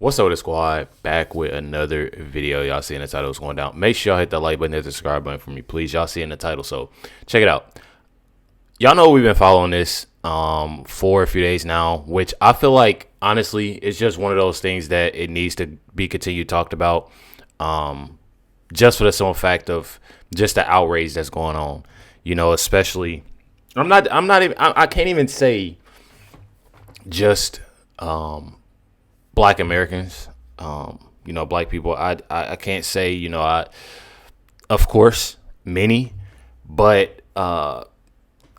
What's up with the squad? Back with another video. Y'all seeing the title is going down. Make sure y'all hit that like button and the subscribe button for me, please. Y'all seeing the title, so check it out. Y'all know we've been following this for a few days now, which I feel like honestly it's just one of those things that it needs to be continued talked about. Just for the simple fact of just the outrage that's going on. You know, especially I can't even say just Black Americans, Black people. I can't say, of course, many, but I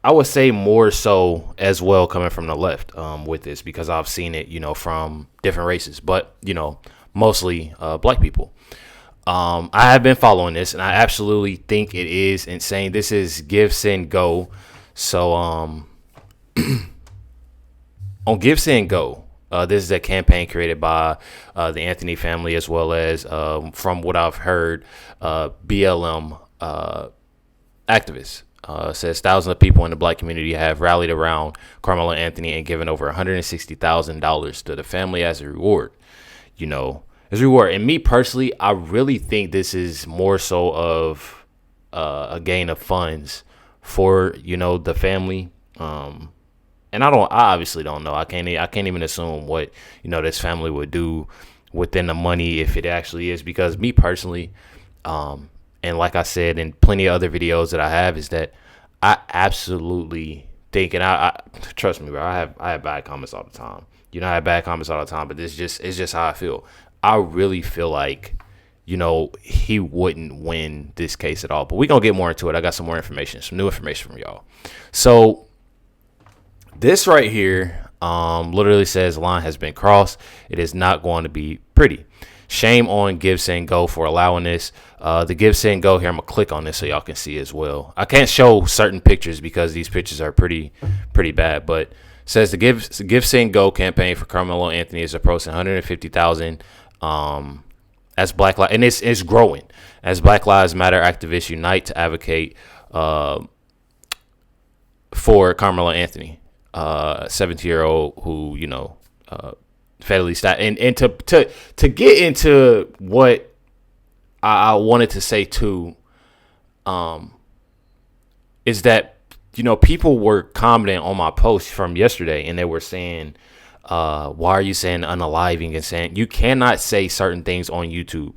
would say more so as well coming from the left with this, because I've seen it, from different races, but, mostly Black people. I have been following this, and I absolutely think it is insane. This is Give, Send, Go. So on Give, Send, Go. This is a campaign created by the Anthony family, as well as, from what I've heard, BLM activists. Says thousands of people in the Black community have rallied around Carmelo Anthony and given over $160,000 to the family as a reward. And me personally, I really think this is more so of a gain of funds for the family. And I obviously don't know. I can't even assume what, this family would do within the money, if it actually is, because me personally, and like I said in plenty of other videos that I have, is that I absolutely think, and I trust me, bro, I have bad comments all the time. I have bad comments all the time, but it's just how I feel. I really feel like, he wouldn't win this case at all. But we're going to get more into it. I got some more information, some new information from y'all. So this right here literally says line has been crossed. It is not going to be pretty. Shame on Give, Send, Go for allowing this. The Give, Send, Go here, I'm going to click on this so y'all can see as well. I can't show certain pictures because these pictures are pretty bad, but says the Give, Send, Go campaign for Carmelo Anthony is approaching 150,000 as Black Lives, and it's growing as Black Lives Matter activists unite to advocate for Carmelo Anthony, 17-year-old who federally stopped. And to get into what I wanted to say too, is that people were commenting on my post from yesterday, and they were saying, why are you saying unaliving, and saying you cannot say certain things on YouTube.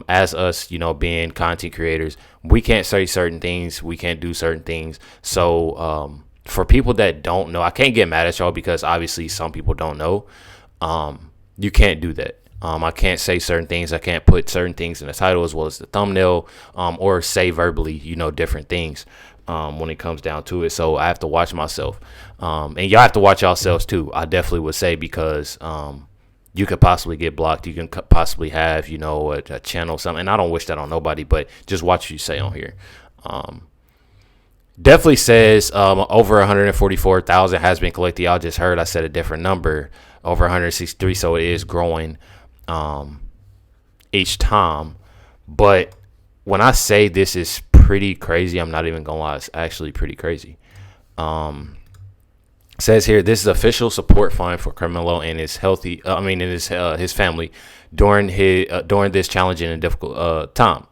As us, being content creators, we can't say certain things. We can't do certain things. So for people that don't know, I can't get mad at y'all because obviously some people don't know. You can't do that. I can't say certain things. I can't put certain things in the title as well as the thumbnail, or say verbally, different things. When it comes down to it. So I have to watch myself. And y'all have to watch yourselves too, I definitely would say, because you could possibly get blocked. You can possibly have, a channel, something. And I don't wish that on nobody, but just watch what you say on here. Definitely says over 144,000 has been collected. Y'all just heard I said a different number, over 163. So it is growing each time. But when I say this is pretty crazy, I'm not even gonna lie, it's actually pretty crazy. Says here, this is official support fund for Carmelo and his his family during this challenging and difficult time.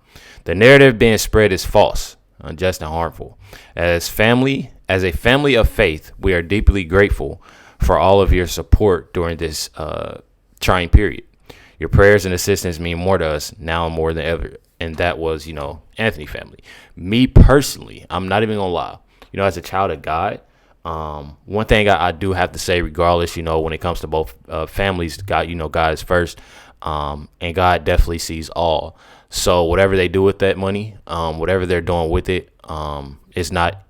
The narrative being spread is false, unjust, and harmful. As a family of faith, we are deeply grateful for all of your support during this trying period. Your prayers and assistance mean more to us now more than ever. And that was, Anthony family. Me personally, I'm not even gonna lie. As a child of God, one thing I do have to say, regardless, when it comes to both families, God, God is first, and God definitely sees all. So whatever they do with that money, whatever they're doing with it, is not,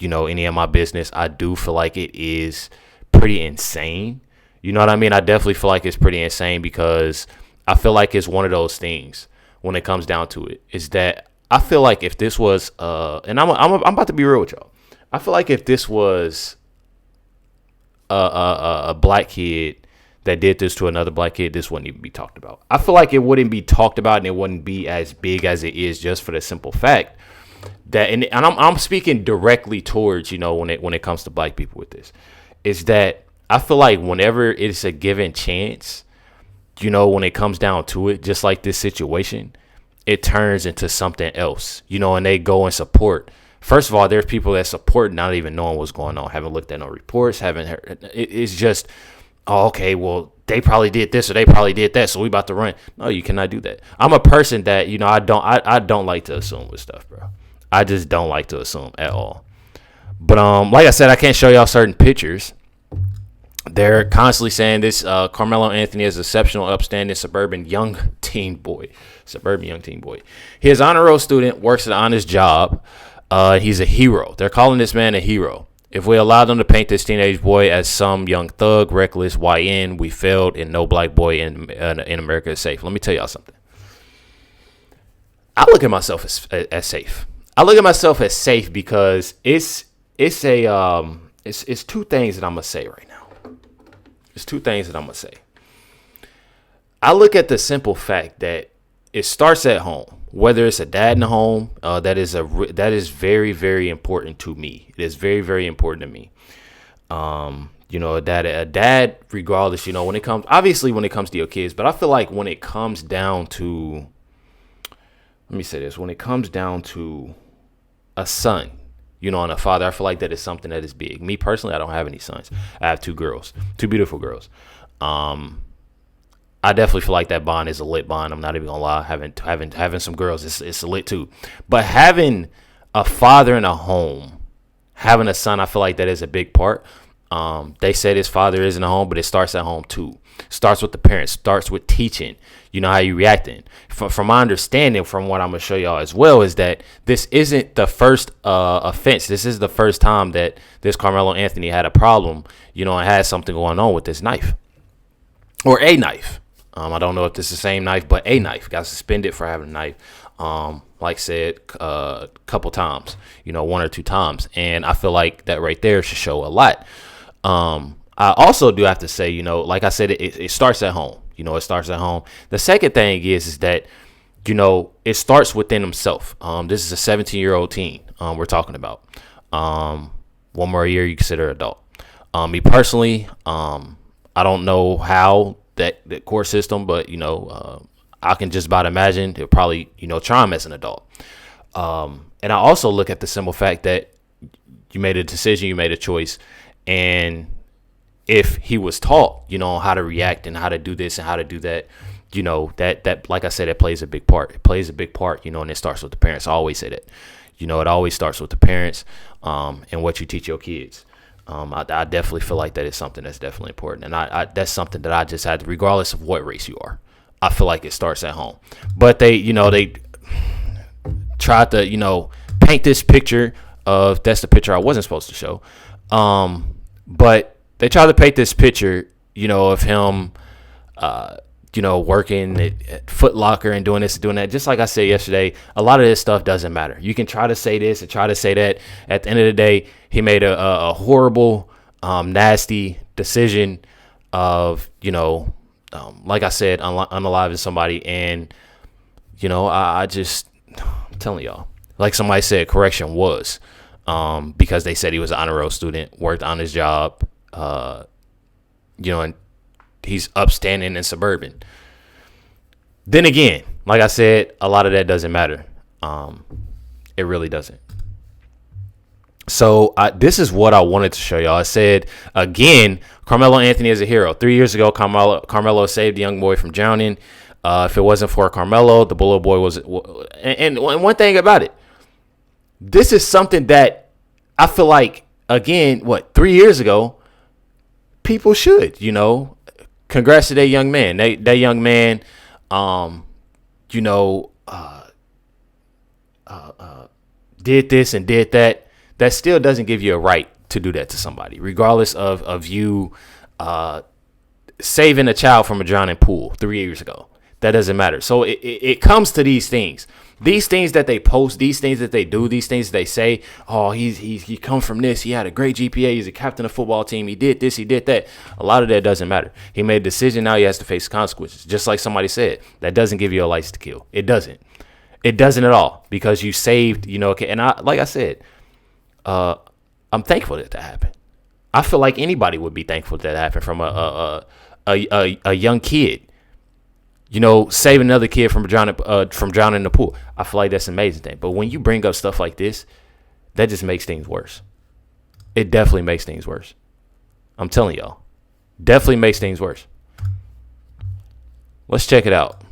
any of my business. I do feel like it is pretty insane. You know what I mean? I definitely feel like it's pretty insane, because I feel like it's one of those things. When it comes down to it, is that I feel like if this was, and I'm about to be real with y'all. I feel like if this was a black kid that did this to another black kid, this wouldn't even be talked about. I feel like it wouldn't be talked about, and it wouldn't be as big as it is, just for the simple fact that, and I'm speaking directly towards, when it comes to Black people with this, is that I feel like whenever it's a given chance, when it comes down to it, just like this situation, it turns into something else, and they go and support. First of all, there's people that support not even knowing what's going on, haven't looked at no reports, haven't heard. It's just, oh, okay, well, they probably did this or they probably did that, so we about to run. No, you cannot do that. I'm a person that, I don't like to assume with stuff, bro. I just don't like to assume at all. But like I said, I can't show y'all certain pictures. They're constantly saying this Carmelo Anthony is exceptional, upstanding suburban young teen boy. He is an honor roll student, works an honest job. He's a hero. They're calling this man a hero. If we allowed them to paint this teenage boy as some young thug, reckless, YN, we failed, and no black boy in America is safe. Let me tell y'all something. I look at myself as safe. I look at myself as safe because it's two things that I'm gonna say right now. It's two things that I'm gonna say. I look at the simple fact that it starts at home. Whether it's a dad in the home, that is very, very important to me. It is very, very important to me. A dad, regardless, when it comes to your kids, but I feel like when it comes down to, let me say this, when it comes down to a son, and a father, I feel like that is something that is big. Me personally, I don't have any sons. I have two beautiful girls. I definitely feel like that bond is a lit bond. I'm not even gonna lie. Having some girls, it's lit too. But having a father in a home, having a son, I feel like that is a big part. They said his father is in the home, but it starts at home too. Starts with the parents. Starts with teaching. How you reacting. From my understanding, from what I'm gonna show y'all as well, is that this isn't the first offense. This is the first time that this Carmelo Anthony had a problem, and had something going on with this knife or a knife. I don't know if this is the same knife, but a knife. Got suspended for having a knife. Like I said, a couple times, 1 or 2 times. And I feel like that right there should show a lot. I also do have to say, like I said, it starts at home. It starts at home. The second thing is that, it starts within himself. This is a 17-year-old teen we're talking about. One more year, you consider adult. Me personally, I don't know how that court system, but I can just about imagine he'll probably try him as an adult. And I also look at the simple fact that you made a decision, you made a choice, and if he was taught on how to react and how to do this and how to do that, that like I said, it plays a big part. It plays a big part, and it starts with the parents. I always say that. It always starts with the parents and what you teach your kids. I definitely feel like that is something that's definitely important. And I that's something that I just had, regardless of what race you are. I feel like it starts at home. But they tried to, paint this picture of, that's the picture I wasn't supposed to show. But they tried to paint this picture, of him, working at Foot Locker and doing this and doing that. Just like I said yesterday, a lot of this stuff doesn't matter. You can try to say this and try to say that. At the end of the day, he made a horrible, nasty decision of, like I said, unaliving somebody. And, I'm telling y'all, like somebody said, correction was, because they said he was an honor roll student, worked on his job, and he's upstanding and suburban. Then again, like I said, a lot of that doesn't matter. It really doesn't. So this is what I wanted to show y'all. I said, again, Carmelo Anthony is a hero. 3 years ago, Carmelo saved a young boy from drowning. If it wasn't for Carmelo, the bullet boy was. And one thing about it, this is something that I feel like, again, 3 years ago, people should, congrats to that young man. That young man, did this and did that. That still doesn't give you a right to do that to somebody, regardless of you saving a child from a drowning pool 3 years ago. That doesn't matter. So it comes to these things that they post, these things that they do, these things that they say. Oh, he come from this. He had a great GPA. He's a captain of the football team. He did this. He did that. A lot of that doesn't matter. He made a decision. Now he has to face consequences. Just like somebody said, that doesn't give you a license to kill. It doesn't. It doesn't at all, because you saved. And like I said, I'm thankful that happened. I feel like anybody would be thankful that happened from a young kid. saving another kid from drowning in the pool. I feel like that's an amazing thing. But when you bring up stuff like this, that just makes things worse. It definitely makes things worse. I'm telling y'all. Definitely makes things worse. Let's check it out.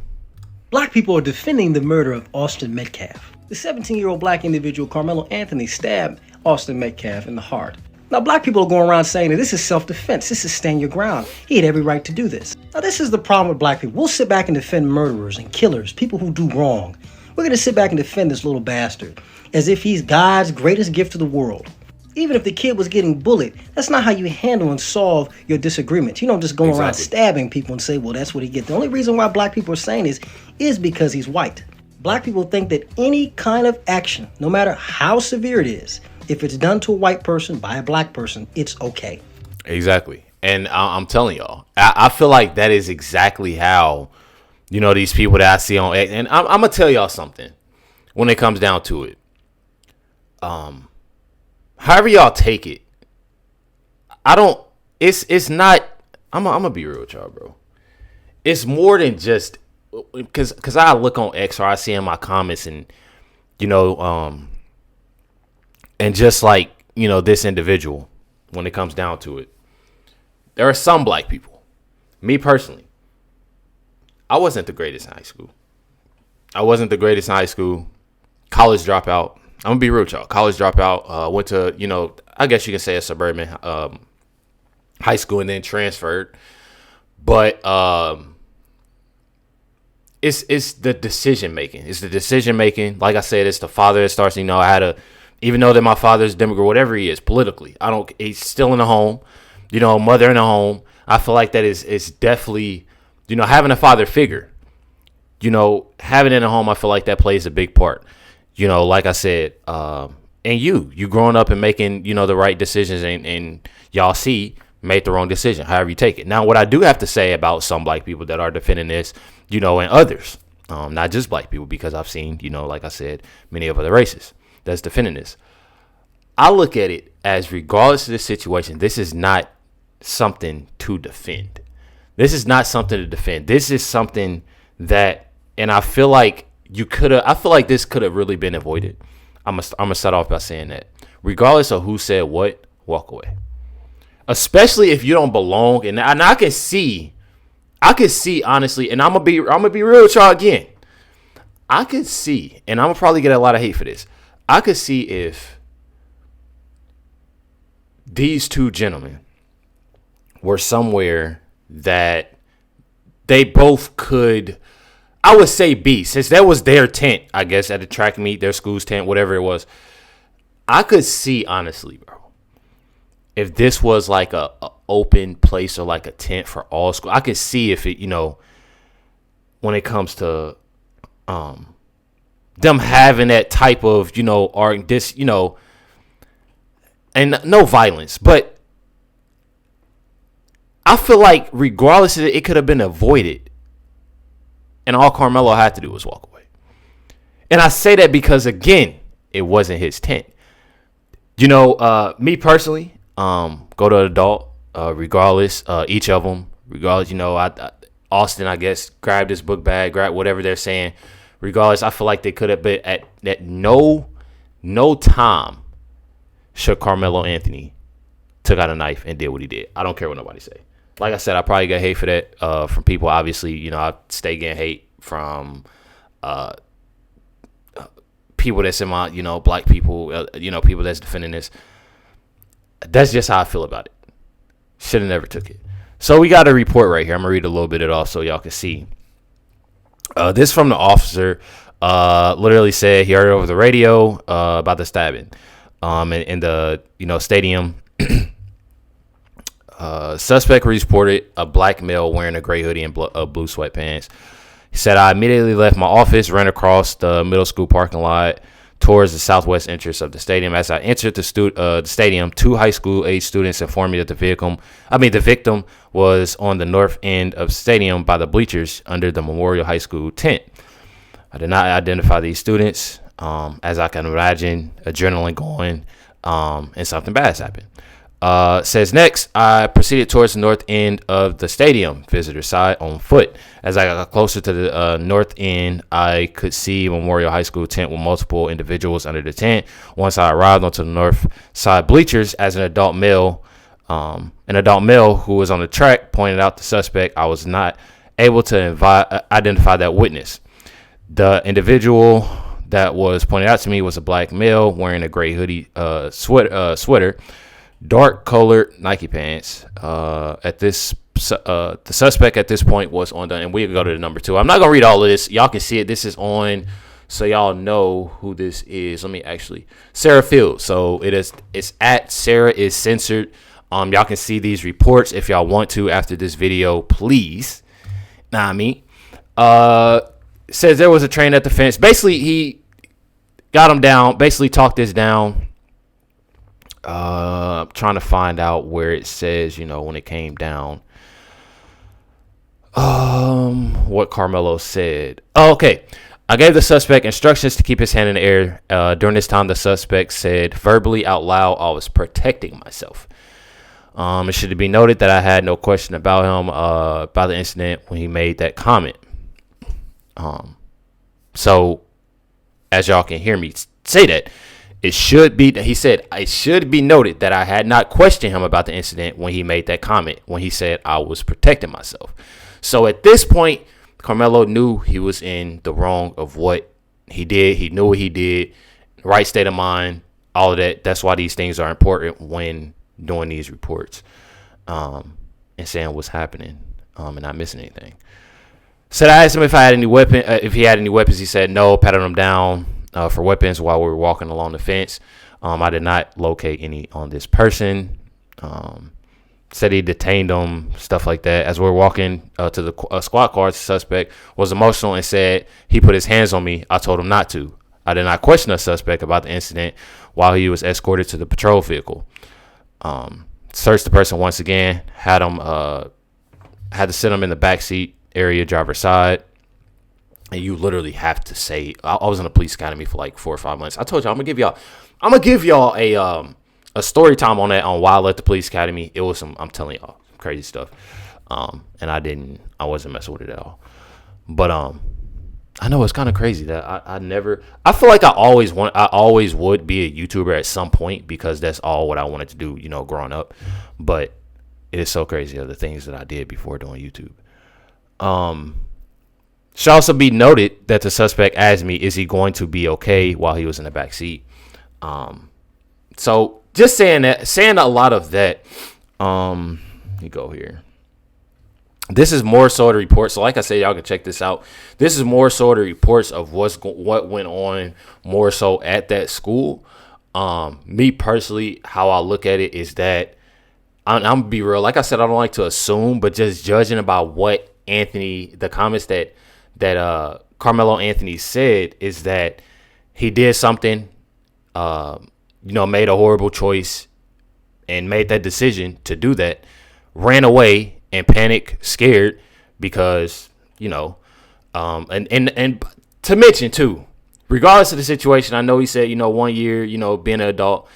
Black people are defending the murder of Austin Metcalf. The 17-year-old black individual Carmelo Anthony stabbed Austin Metcalf in the heart. Now, black people are going around saying that this is self-defense. This is stand your ground. He had every right to do this. Now, this is the problem with black people. We'll sit back and defend murderers and killers, people who do wrong. We're going to sit back and defend this little bastard as if he's God's greatest gift to the world. Even if the kid was getting bullied, that's not how you handle and solve your disagreements. You don't just go around stabbing people and say, well, that's what he gets. The only reason why black people are saying this is because he's white. Black people think that any kind of action, no matter how severe it is, if it's done to a white person by a black person, it's okay. Exactly. And I'm telling y'all, I feel like that is exactly how, these people that I see on, and I'm going to tell y'all something when it comes down to it. However y'all take it, it's not, I'm going to be real with y'all, bro. It's more than just, because I look on X or I see in my comments and, and just like, this individual, when it comes down to it, there are some black people. Me personally, I wasn't the greatest in high school. College dropout. I'm going to be real with y'all. College dropout. Went to, I guess you can say a suburban high school and then transferred. But it's the decision making. It's the decision making. Like I said, it's the father that starts, even though that my father's Democrat, whatever he is politically, he's still in the home, mother in the home. I feel like that is definitely, having a father figure, having it in the home. I feel like that plays a big part. Like I said, and you growing up and making, the right decisions and y'all made the wrong decision, however you take it. Now, what I do have to say about some black people that are defending this, and others, not just black people, because I've seen, like I said, many of other races that's defending this. I look at it as, regardless of the situation, this is not something to defend. This is not something to defend. This is something that, and I feel like this could have really been avoided. I'm gonna start off by saying that, regardless of who said what, walk away. Especially if you don't belong, and I can see honestly, and I'm gonna be real with y'all again. I could see, and I'm gonna probably get a lot of hate for this. I could see if these two gentlemen were somewhere that they both could, I would say, be, since that was their tent, I guess, at the track meet, their school's tent, whatever it was. I could see, honestly, bro, if this was like a open place or like a tent for all school, I could see if it, when it comes to them having that type of, art, this, and no violence, but I feel like regardless of it could have been avoided, and all Carmelo had to do was walk away. And I say that because, again, it wasn't his tent. Me personally, go to an adult, regardless, each of them, regardless, Austin, I guess, grabbed his book bag, grabbed whatever they're saying. Regardless, I feel like they could have been at no time should Carmelo Anthony took out a knife and did what he did. I don't care what nobody say. Like I said, I probably get hate for that from people. Obviously, I stay getting hate from people that's in my, black people, people that's defending this. That's just how I feel about it. Should have never took it. So we got a report right here. I'm going to read a little bit of it off so y'all can see. This from the officer. Literally said he heard over the radio about the stabbing in the stadium. Suspect reported a black male wearing a gray hoodie and blue sweatpants. He said, I immediately left my office, ran across the middle school parking lot towards the southwest entrance of the stadium. As I entered the stadium, two high school age students informed me that the victim was on the north end of the stadium by the bleachers under the Memorial High School tent. I did not identify these students. As I can imagine, adrenaline going, and something bad has happened. Says next, I proceeded towards the north end of the stadium visitor side on foot. As I got closer to the north end, I could see Memorial High School tent with multiple individuals under the tent. Once I arrived onto the north side bleachers, as an adult male who was on the track pointed out the suspect. I was not able to identify that witness. The individual that was pointed out to me was a black male wearing a gray hoodie, sweater, dark colored Nike pants. The suspect at this point was on the, and we can go to the number 2. I'm not gonna read all of this. Y'all can see it. This is on, so y'all know who this is. Let me actually, Sarah Fields. So it's at Sarah is censored. Y'all can see these reports if y'all want to after this video, please. Says there was a train at the fence. Basically, he got him down. Basically, talked this down. Trying to find out where it says, when it came down. What Carmelo said. Oh, okay. I gave the suspect instructions to keep his hand in the air. During this time, the suspect said verbally out loud, I was protecting myself. It should be noted that I had no question about him about the incident when he made that comment. So as y'all can hear me say that, he said, it should be noted that I had not questioned him about the incident when he made that comment, when he said I was protecting myself. So at this point, Carmelo knew he was in the wrong of what he did. He knew what he did, right state of mind, all of that. That's why these things are important when doing these reports, and saying what's happening, and not missing anything. Said I asked him if he had any weapons. He said no, patted him down for weapons while we were walking along the fence. I did not locate any on this person. Said he detained him, stuff like that. As we were walking to the squad car, the suspect was emotional and said he put his hands on me. I told him not to. I did not question the suspect about the incident while he was escorted to the patrol vehicle. Searched the person once again. Had to sit him in the backseat area, driver's side. And you literally have to say, I was in the police academy for like 4 or 5 months. I told you I'm gonna give y'all a story time on that, on why I left the police academy. It was I'm telling y'all, some crazy stuff. And I wasn't messing with it at all. But I know it's kind of crazy that I feel like I always would be a YouTuber at some point, because that's all what I wanted to do, growing up. But it is so crazy of the things that I did before doing YouTube. Should also be noted that the suspect asked me, is he going to be okay, while he was in the back seat. So just saying a lot of that. Let me go here. This is more so the reports. So like I said, y'all can check this out. This is more so the reports of what went on more so at that school. Me personally, how I look at it is that I'm gonna be real. Like I said, I don't like to assume, but just judging about what the comments that Carmelo Anthony said, is that he did something, made a horrible choice and made that decision to do that, ran away and panic, scared, because, and to mention too, regardless of the situation, I know he said, 1 year, being an adult,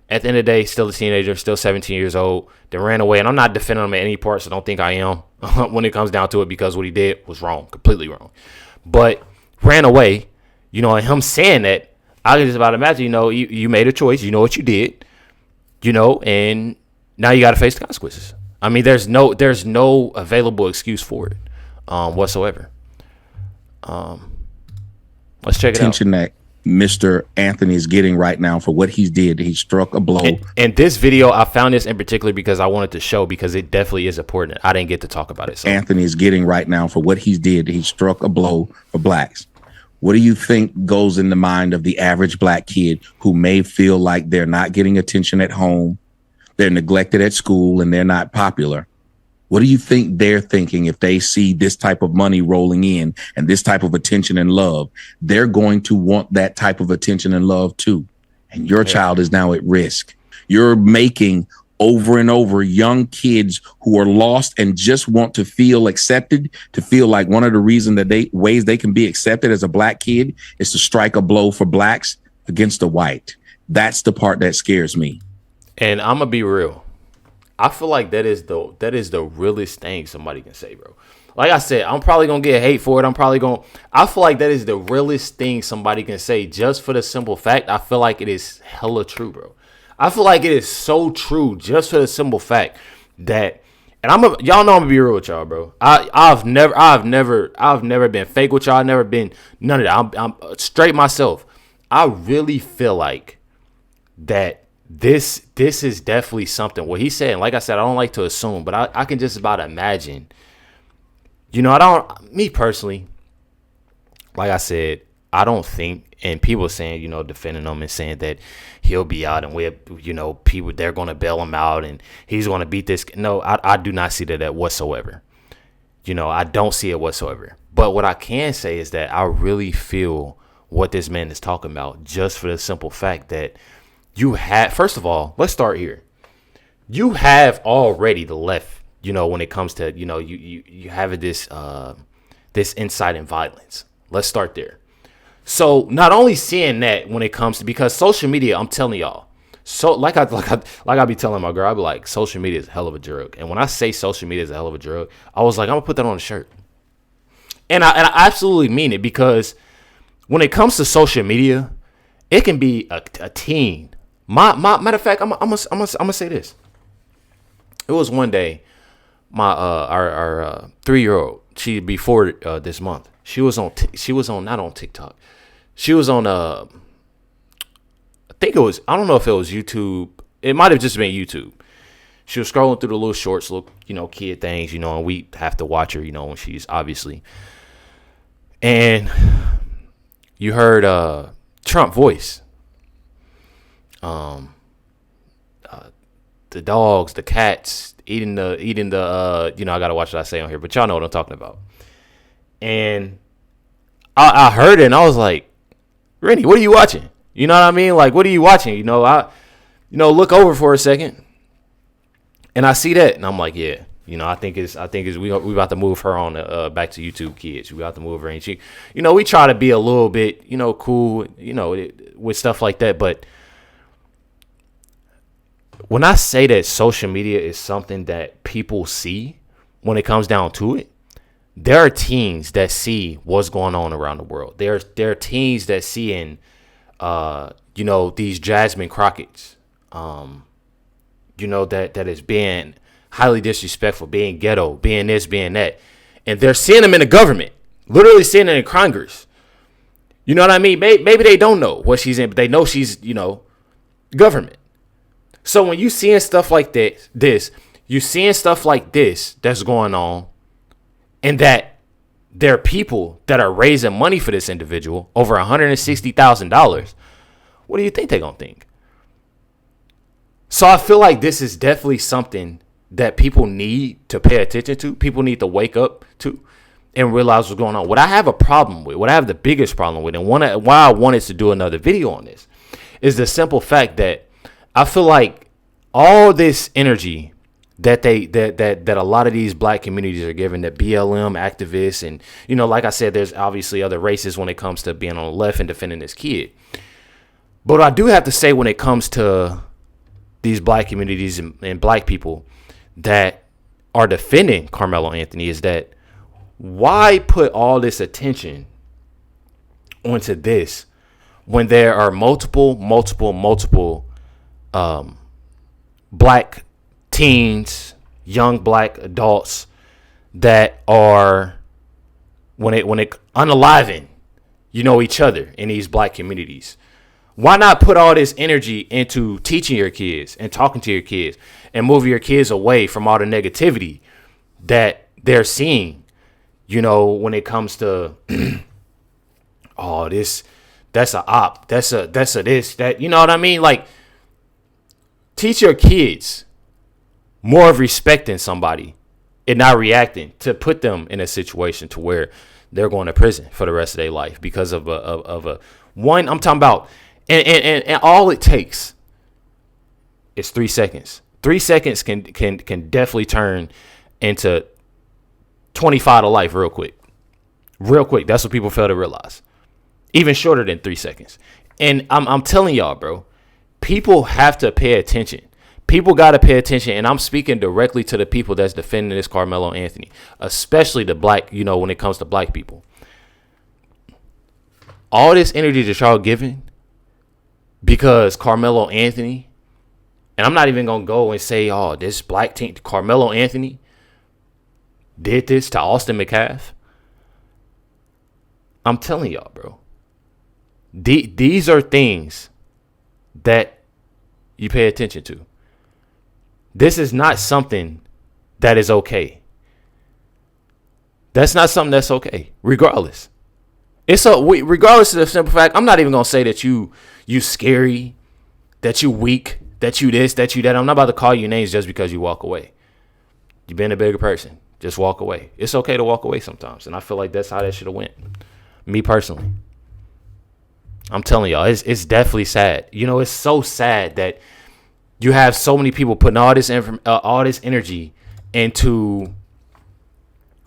at the end of the day, still a teenager, still 17 years old, that ran away. And I'm not defending him at any part, so don't think I am when it comes down to it, because what he did was wrong, completely wrong. But ran away, and him saying that, I can just about imagine, you made a choice, you know what you did, and now you got to face the consequences. I mean, there's no available excuse for it whatsoever. Let's check it out. Attention that Mr. Anthony is getting right now for what he did. He struck a blow. And this video, I found this in particular because I wanted to show, because it definitely is important. I didn't get to talk about it. So. Anthony is getting right now for what he did. He struck a blow for blacks. What do you think goes in the mind of the average black kid who may feel like they're not getting attention at home, they're neglected at school, and they're not popular? What do you think they're thinking if they see this type of money rolling in and this type of attention and love? They're going to want that type of attention and love too. And your child is now at risk. You're making over and over young kids who are lost and just want to feel accepted, to feel like one of the reasons that ways they can be accepted as a black kid is to strike a blow for blacks against a white. That's the part that scares me. And I'm going to be real. I feel like that is the realest thing somebody can say, bro. Like I said, I'm probably gonna get hate for it. I feel like that is the realest thing somebody can say, just for the simple fact. I feel like it is hella true, bro. I feel like it is so true, just for the simple fact that, and y'all know I'm gonna be real with y'all, bro. I've never been fake with y'all. I've never been none of that. I'm straight myself. I really feel like that this is definitely something. What he's saying, like I said, I don't like to assume, but I can just about imagine. You know, me personally, like I said, I don't think, and people saying, you know, defending him and saying that he'll be out and people, they're going to bail him out and he's going to beat this. No, I do not see that whatsoever. You know, I don't see it whatsoever. But what I can say is that I really feel what this man is talking about, just for the simple fact that first of all, let's start here. You have already the left, you know, when it comes to, you know, you have this insight in violence. Let's start there. So not only seeing that when it comes to, because social media, I'm telling y'all, so like I be telling my girl, I be like, social media is a hell of a drug. And when I say social media is a hell of a drug, I was like, I'm gonna put that on a shirt. And I absolutely mean it, because when it comes to social media, it can be a teen. Matter of fact, I'm gonna say this. It was one day, our 3-year-old, she before this month, she was on not on TikTok, she was on I don't know if it was YouTube, it might have just been YouTube. She was scrolling through the little shorts, little, you know, kid things, you know, and we have to watch her, you know, when she's obviously, and you heard Trump voice, the dogs, the cats eating the you know, I gotta watch what I say on here, but y'all know what I'm talking about. And I heard it and I was like, Rennie, what are you watching? You know what I mean? Like, what are you watching? You know, look over for a second and I see that and I'm like, yeah, you know, I think it's we about to move her on back to YouTube Kids. We about to move her, and she, you know, we try to be a little bit, you know, cool, you know, with stuff like that, but when I say that social media is something that people see, when it comes down to it, there are teens that see what's going on around the world. There are teens that see in, you know, these Jasmine Crockett's, you know, that is being highly disrespectful, being ghetto, being this, being that. And they're seeing them in the government, literally seeing it in Congress. You know what I mean? Maybe they don't know what she's in, but they know she's, you know, government. So when you seeing stuff like you seeing stuff like this that's going on, and that there are people that are raising money for this individual, over $160,000, what do you think they're going to think? So I feel like this is definitely something that people need to pay attention to. People need to wake up to and realize what's going on. What I have a problem with, what I have the biggest problem with, and why I wanted to do another video on this, is the simple fact that I feel like all this energy that a lot of these black communities are given, that BLM activists, and, you know, like I said, there's obviously other races when it comes to being on the left and defending this kid. But I do have to say, when it comes to these black communities and black people that are defending Carmelo Anthony, is that why put all this attention onto this when there are multiple black teens, young black adults that are when it unaliving, you know, each other in these black communities. Why not put all this energy into teaching your kids and talking to your kids and moving your kids away from all the negativity that they're seeing, you know, when it comes to oh, that's a op, that's a this, that, you know what I mean? Like, teach your kids more of respecting somebody and not reacting to put them in a situation to where they're going to prison for the rest of their life because of a one. I'm talking about, and all it takes is 3 seconds. 3 seconds can definitely turn into 25 to life real quick. That's what people fail to realize. Even shorter than 3 seconds. And I'm telling y'all, bro, people have to pay attention. People got to pay attention, and I'm speaking directly to the people that's defending this Carmelo Anthony, especially the black, when it comes to black people. All this energy that y'all giving because Carmelo Anthony, and I'm not even going to go and say, oh, this black team, Carmelo Anthony did this to Austin McCaff. I'm telling y'all, bro. These are things that you pay attention to. This is not something that is okay. That's not something that's okay, regardless. Regardless of the simple fact, I'm not even gonna say that you scary, that you weak, that you this, that you that. I'm not about to call you names just because you walk away. You've been a bigger person. Just walk away. It's okay to walk away sometimes, and I feel like that's how that should have went. Me personally, I'm telling y'all, it's definitely sad. It's so sad that you have so many people putting all this energy into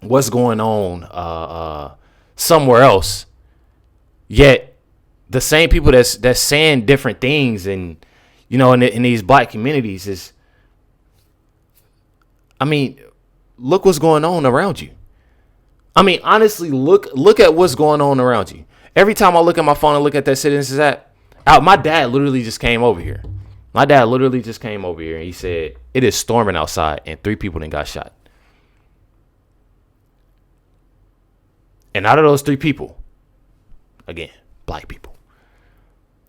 what's going on somewhere else, yet the same people that's saying different things and in these black communities is, look what's going on around you. Honestly, look at what's going on around you. Every time I look at my phone and look at that Citizens app, my dad literally just came over here. And he said, it is storming outside and 3 people then got shot. And out of those 3 people, again, black people.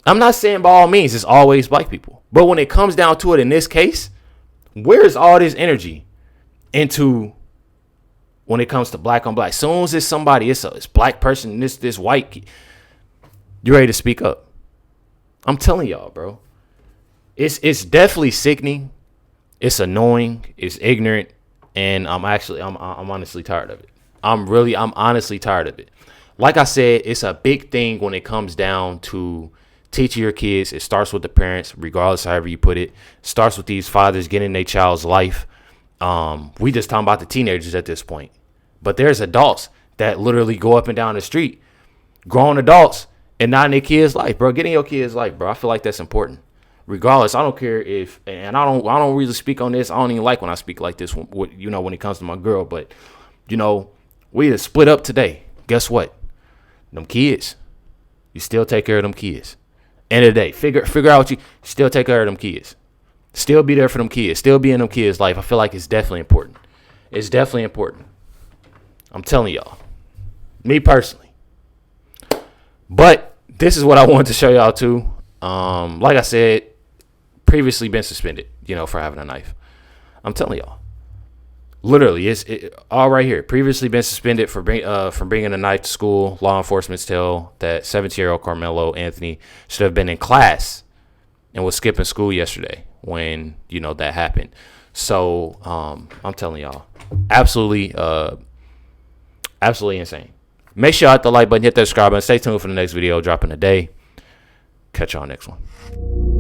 I'm not saying by all means it's always black people. But when it comes down to it in this case, where is all this energy into when it comes to black on black? Soon as it's somebody, it's black person, this white, you ready to speak up. I'm telling y'all, bro. It's definitely sickening. It's annoying. It's ignorant. And I'm honestly tired of it. I'm honestly tired of it. Like I said, it's a big thing when it comes down to teaching your kids. It starts with the parents, regardless of however you put it. It starts with these fathers getting in their child's life. We just talking about the teenagers at this point. But there's adults that literally go up and down the street, grown adults, and not in their kids' life, bro. Get in your kids' life, bro. I feel like that's important. Regardless, I don't care if, and I don't really speak on this. I don't even like when I speak like this, when it comes to my girl. But, we just split up today. Guess what? Them kids, you still take care of them kids. End of the day, figure out what you still take care of them kids. Still be there for them kids. Still be in them kids' life. I feel like it's definitely important. It's definitely important. I'm telling y'all. Me personally. But this is what I wanted to show y'all too. Like I said, previously been suspended, for having a knife. I'm telling y'all. Literally, it's all right here. Previously been suspended for bringing a knife to school. Law enforcement's tell that 17-year-old Carmelo Anthony should have been in class and was skipping school yesterday when, that happened. So, I'm telling y'all, absolutely insane. Make sure you hit the like button, hit that subscribe button. Stay tuned for the next video dropping today. Catch y'all next one.